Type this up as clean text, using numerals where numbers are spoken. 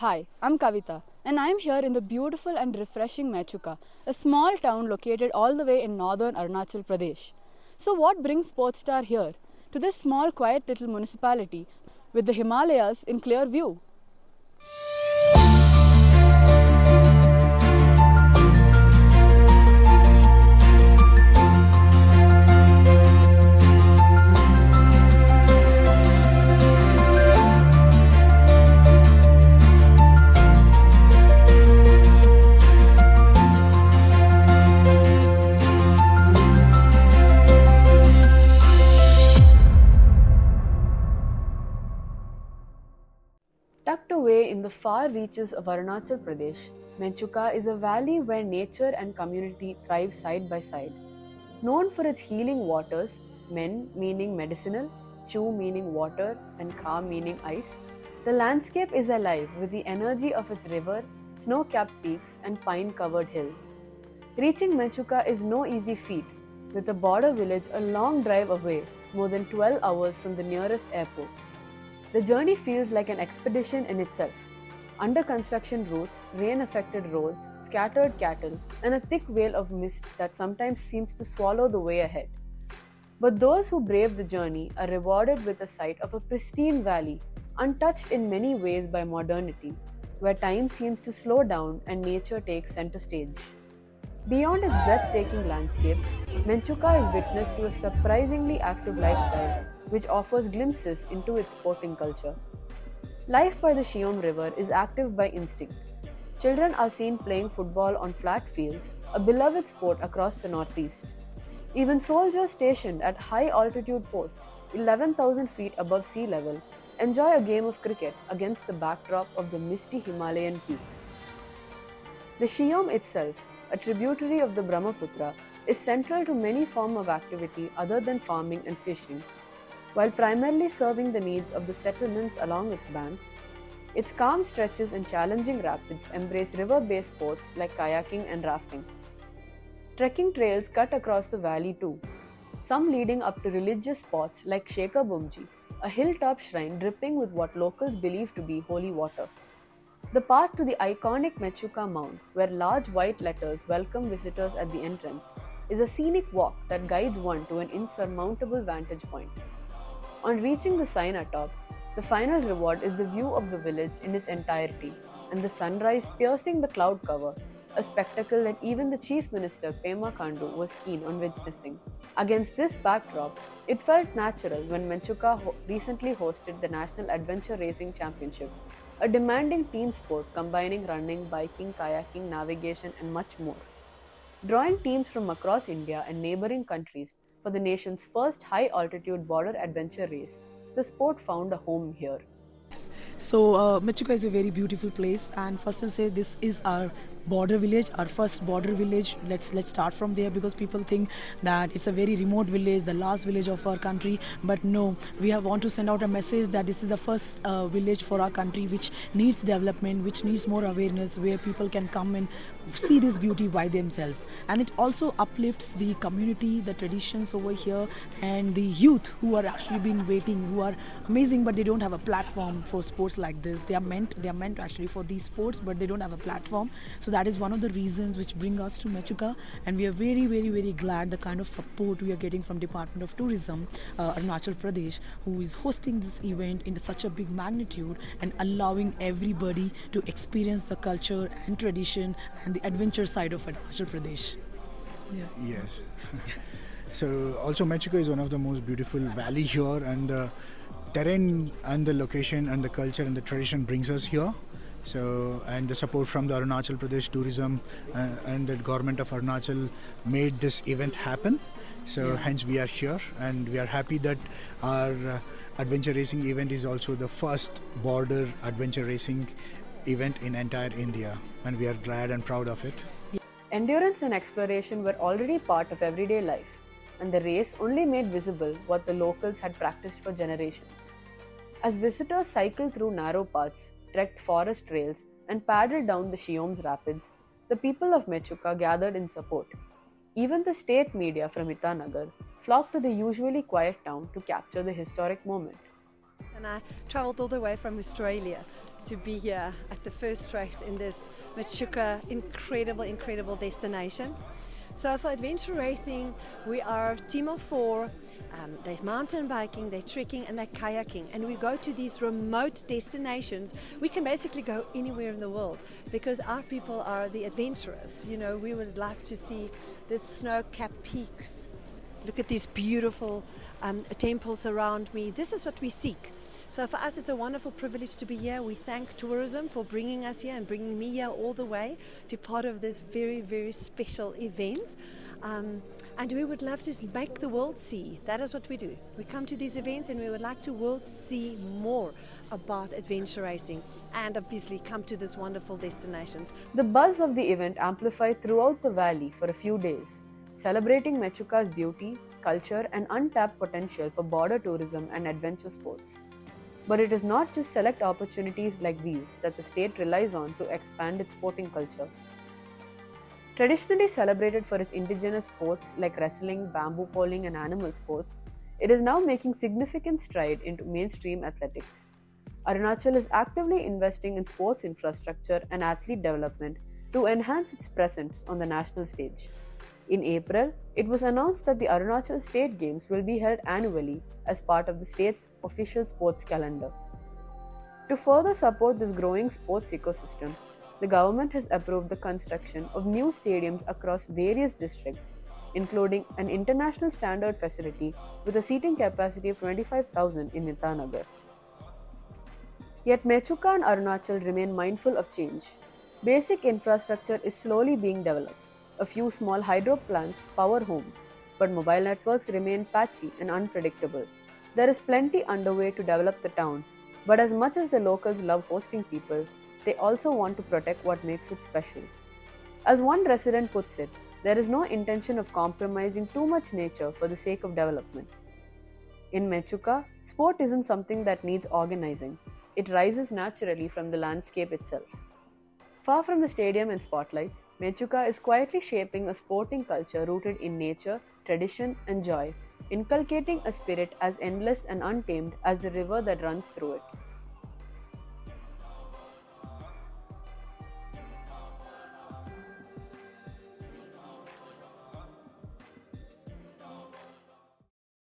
Hi, I'm Kavita, and I'm here in the beautiful and refreshing Menchukha, a small town located all the way in northern Arunachal Pradesh. So, what brings Sportstar here, to this small, quiet little municipality with the Himalayas in clear view? Tucked away in the far reaches of Arunachal Pradesh, Menchukha is a valley where nature and community thrive side by side. Known for its healing waters, Men meaning medicinal, Chu meaning water, and Kha meaning ice, the landscape is alive with the energy of its river, snow capped peaks, and pine covered hills. Reaching Menchukha is no easy feat, with the border village a long drive away, more than 12 hours from the nearest airport. The journey feels like an expedition in itself. Under construction routes, rain affected roads, scattered cattle, and a thick veil of mist that sometimes seems to swallow the way ahead. But those who brave the journey are rewarded with the sight of a pristine valley, untouched in many ways by modernity, where time seems to slow down and nature takes center stage. Beyond its breathtaking landscapes, Menchukha is witness to a surprisingly active lifestyle which offers glimpses into its sporting culture. Life by the Shiom River is active by instinct. Children are seen playing football on flat fields, a beloved sport across the northeast. Even soldiers stationed at high altitude posts, 11,000 feet above sea level, enjoy a game of cricket against the backdrop of the misty Himalayan peaks. The Shiom itself, a tributary of the Brahmaputra, is central to many forms of activity other than farming and fishing. While primarily serving the needs of the settlements along its banks, its calm stretches and challenging rapids embrace river-based sports like kayaking and rafting. Trekking trails cut across the valley too, some leading up to religious spots like Shekhar Bumji, a hilltop shrine dripping with what locals believe to be holy water. The path to the iconic Menchukha Mound, where large white letters welcome visitors at the entrance, is a scenic walk that guides one to an insurmountable vantage point. On reaching the sign atop, the final reward is the view of the village in its entirety and the sunrise piercing the cloud cover, a spectacle that even the Chief Minister Pema Khandu was keen on witnessing. Against this backdrop, it felt natural when Menchukha recently hosted the National Adventure Racing Championship, a demanding team sport combining running, biking, kayaking, navigation, and much more. Drawing teams from across India and neighboring countries for the nation's first high altitude border adventure race, the sport found a home here. So Menchukha is a very beautiful place, and first I'll say this is our border village, our first border village. Let's start from there, because people think that it's a very remote village, the last village of our country. But no, we have want to send out a message that this is the first village for our country which needs development, which needs more awareness, where people can come and see this beauty by themselves. And it also uplifts the community, the traditions over here, and the youth who are actually been waiting, who are amazing, but they don't have a platform for sports like this. They are meant actually for these sports, but they don't have a platform. So that is one of the reasons which bring us to Menchukha, and we are very, very, very glad the kind of support we are getting from Department of Tourism, Arunachal Pradesh, who is hosting this event in such a big magnitude and allowing everybody to experience the culture and tradition and the adventure side of Arunachal Pradesh. Yeah. Yes. So also Menchukha is one of the most beautiful valley here, and the terrain and the location and the culture and the tradition brings us here. So, and the support from the Arunachal Pradesh tourism and the government of Arunachal made this event happen. So hence we are here, and we are happy that our adventure racing event is also the first border adventure racing event in entire India, and we are glad and proud of it. Endurance and exploration were already part of everyday life, and the race only made visible what the locals had practiced for generations. As visitors cycled through narrow paths, trekked forest trails, and paddled down the Shiom's rapids, the people of Menchukha gathered in support. Even the state media from Itanagar flocked to the usually quiet town to capture the historic moment. And I travelled all the way from Australia to be here at the first race in this Menchukha incredible destination. So for adventure racing, we are a team of 4. There's mountain biking, they're trekking, and they're kayaking. And we go to these remote destinations. We can basically go anywhere in the world because our people are the adventurers. You know, we would love to see the snow-capped peaks. Look at these beautiful temples around me. This is what we seek. So for us, it's a wonderful privilege to be here. We thank tourism for bringing us here and bringing me here all the way to part of this very special event. And we would love to make the world see. That is what we do. We come to these events and we would like to world see more about adventure racing and obviously come to these wonderful destinations. The buzz of the event amplified throughout the valley for a few days, celebrating Menchukha's beauty, culture, and untapped potential for border tourism and adventure sports. But it is not just select opportunities like these that the state relies on to expand its sporting culture. Traditionally celebrated for its indigenous sports like wrestling, bamboo pole, and animal sports, it is now making significant stride into mainstream athletics. Arunachal is actively investing in sports infrastructure and athlete development to enhance its presence on the national stage. In April, it was announced that the Arunachal State Games will be held annually as part of the state's official sports calendar. To further support this growing sports ecosystem, the government has approved the construction of new stadiums across various districts, including an international standard facility with a seating capacity of 25,000 in Itanagar. Yet Menchukha and Arunachal remain mindful of change. Basic infrastructure is slowly being developed. A few small hydro plants power homes, but mobile networks remain patchy and unpredictable. There is plenty underway to develop the town, but as much as the locals love hosting people, they also want to protect what makes it special. As one resident puts it, there is no intention of compromising too much nature for the sake of development. In Menchukha, sport isn't something that needs organizing. It rises naturally from the landscape itself. Far from the stadium and spotlights, Menchukha is quietly shaping a sporting culture rooted in nature, tradition, and joy, inculcating a spirit as endless and untamed as the river that runs through it.